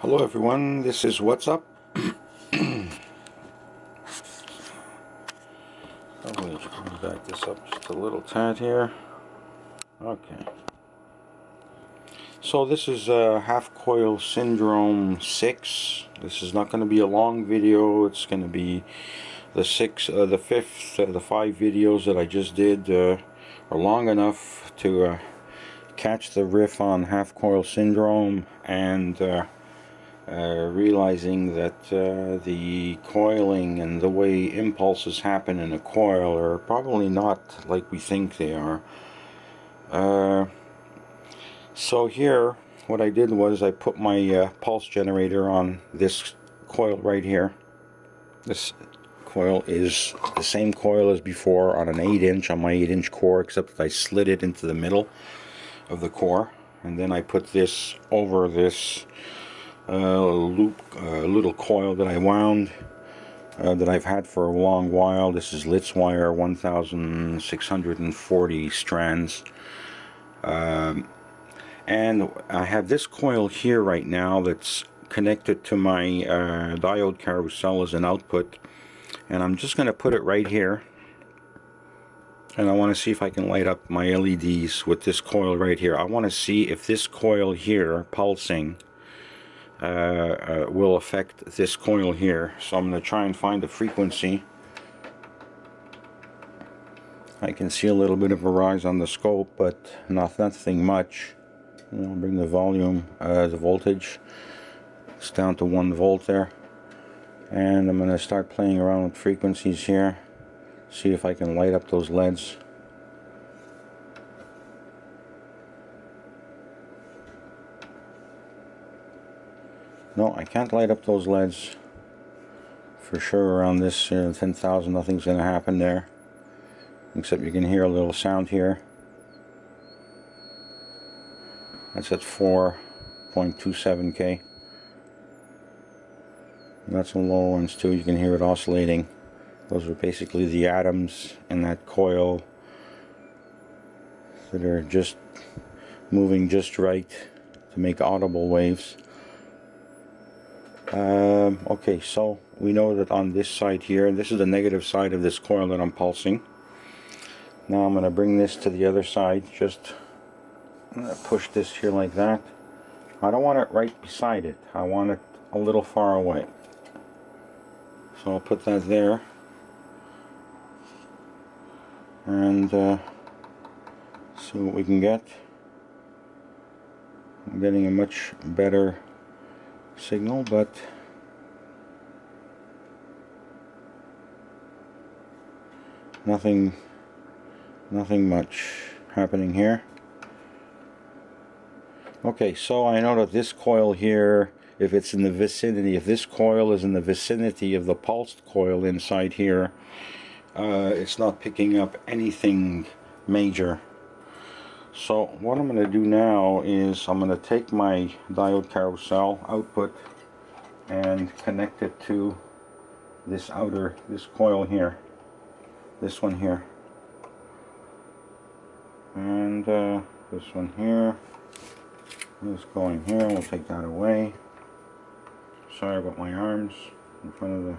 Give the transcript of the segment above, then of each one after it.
Hello everyone, this is What's Up. Probably should back this up just a little tad here. Okay. So this is Half Coil Syndrome 6. This is not going to be a long video. It's going to be the 5 videos that I just did are long enough to catch the riff on Half Coil Syndrome and realizing that the coiling and the way impulses happen in a coil are probably not like we think they are. So here what I did was I put my pulse generator on this coil right here. This coil is the same coil as before on an 8-inch, on my 8-inch core, except that I slid it into the middle of the core, and then I put this over this little coil that I wound that I've had for a long while. This is Litz wire, 1640 strands, and I have this coil here right now that's connected to my diode carousel as an output, and I'm just going to put it right here, and I want to see if I can light up my LEDs with this coil right here. I want to see if this coil here pulsing will affect this coil here. So I'm going to try and find the frequency. I can see a little bit of a rise on the scope, but nothing much. I'll bring the volume, the voltage, it's down to 1 volt there, and I'm going to start playing around with frequencies here, see if I can light up those LEDs. No, I can't light up those LEDs for sure. Around this 10,000, nothing's going to happen there, except you can hear a little sound here. That's at 4.27K. That's some low ones too. You can hear it oscillating. Those are basically the atoms in that coil that are just moving just right to make audible waves. Okay, so we know that on this side here, this is the negative side of this coil that I'm pulsing. Now I'm going to bring this to the other side. Just I'm going to push this here like that. I don't want it right beside it. I want it a little far away. So I'll put that there. And see what we can get. I'm getting a much better signal, but nothing much happening here. Okay, so I know that this coil here, if it's in the vicinity, if this coil is in the vicinity of the pulsed coil inside here, it's not picking up anything major. So what I'm going to do now is I'm going to take my diode carousel output and connect it to this coil here, this one here, and this one here. This going here. We'll take that away. Sorry about my arms in front of the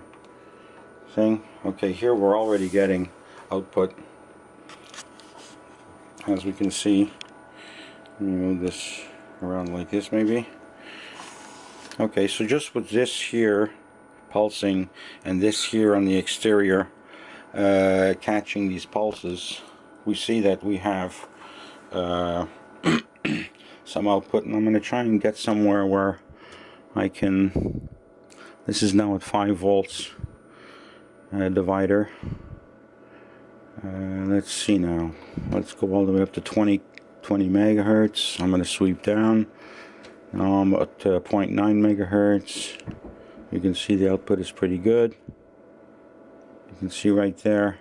thing. Okay, here we're already getting output, as we can see. Let me move this around like this maybe. Okay, so just with this here pulsing and this here on the exterior catching these pulses, we see that we have some output, and I'm going to try and get somewhere where I can. This is now at 5 volts divider. Let's see now. Let's go all the way up to 20 megahertz. I'm going to sweep down. Now I'm at 0.9 megahertz. You can see the output is pretty good. You can see right there.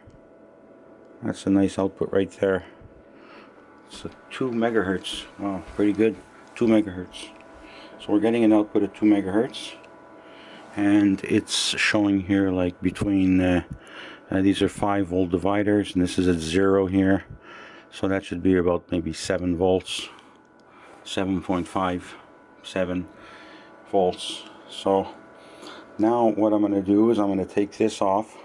That's a nice output right there. So 2 megahertz. Wow, pretty good. 2 megahertz. So we're getting an output at 2 megahertz, and it's showing here like between these are 5 volt dividers, and this is at 0 here, so that should be about maybe 7 volts, 7.57, volts. So now what I'm going to do is I'm going to take this off,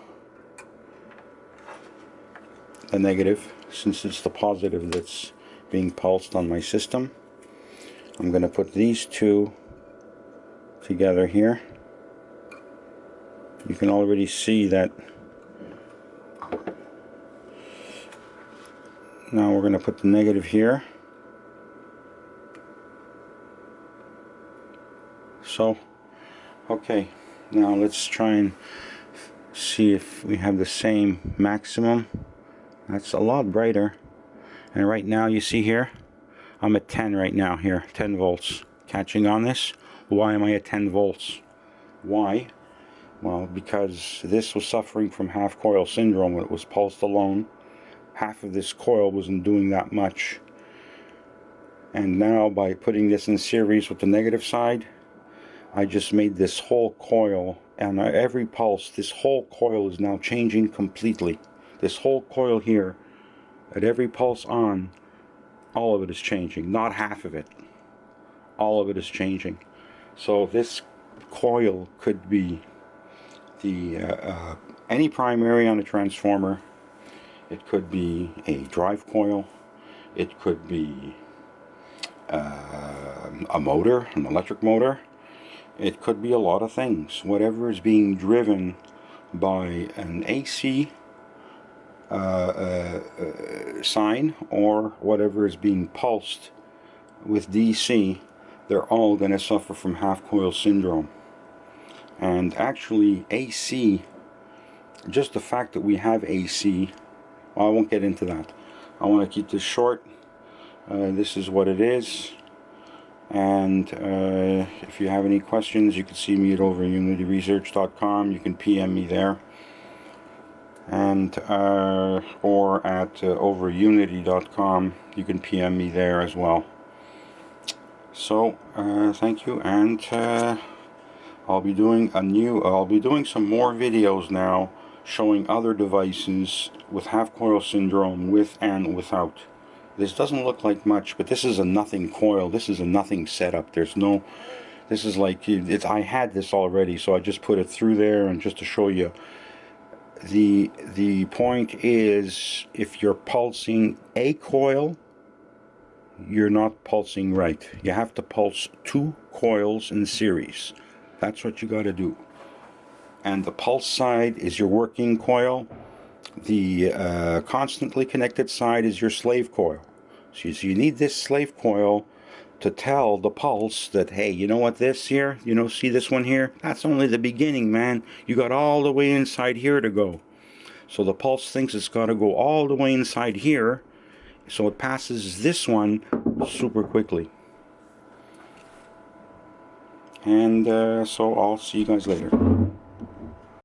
the negative, since it's the positive that's being pulsed on my system. I'm going to put these two together here. You can already see that. Now we're going to put the negative here. So, okay, now let's try and see if we have the same maximum. That's a lot brighter. And right now, you see here, I'm at 10 right now here, 10 volts. Catching on this? Why am I at 10 volts? Why? Well, because this was suffering from half coil syndrome when it was pulsed alone. Half of this coil wasn't doing that much. And now by putting this in series with the negative side, I just made this whole coil, and every pulse, this whole coil is now changing completely. This whole coil here, at every pulse on, all of it is changing. Not half of it. All of it is changing. So this coil could be the any primary on a transformer. It could be a drive coil. It could be a motor, an electric motor. It could be a lot of things. Whatever is being driven by an AC sign, or whatever is being pulsed with DC, they're all going to suffer from half coil syndrome. And actually AC, just the fact that we have AC, well, I won't get into that. I want to keep this short. This is what it is. And if you have any questions, you can see me at overunityresearch.com. You can PM me there, and or at overunity.com. You can PM me there as well. So thank you, and I'll be doing some more videos now showing other devices with half coil syndrome, with and without. This doesn't look like much, but this is a nothing coil. This is a nothing setup. There's no, this is like, I had this already, so I just put it through there, and just to show you. The point is, if you're pulsing a coil, you're not pulsing right. You have to pulse two coils in series. That's what you got to do. And the pulse side is your working coil. The constantly connected side is your slave coil. So you need this slave coil to tell the pulse that, hey, you know what, this here, you know, see this one here? That's only the beginning, man. You got all the way inside here to go. So the pulse thinks it's got to go all the way inside here, so it passes this one super quickly. And so I'll see you guys later.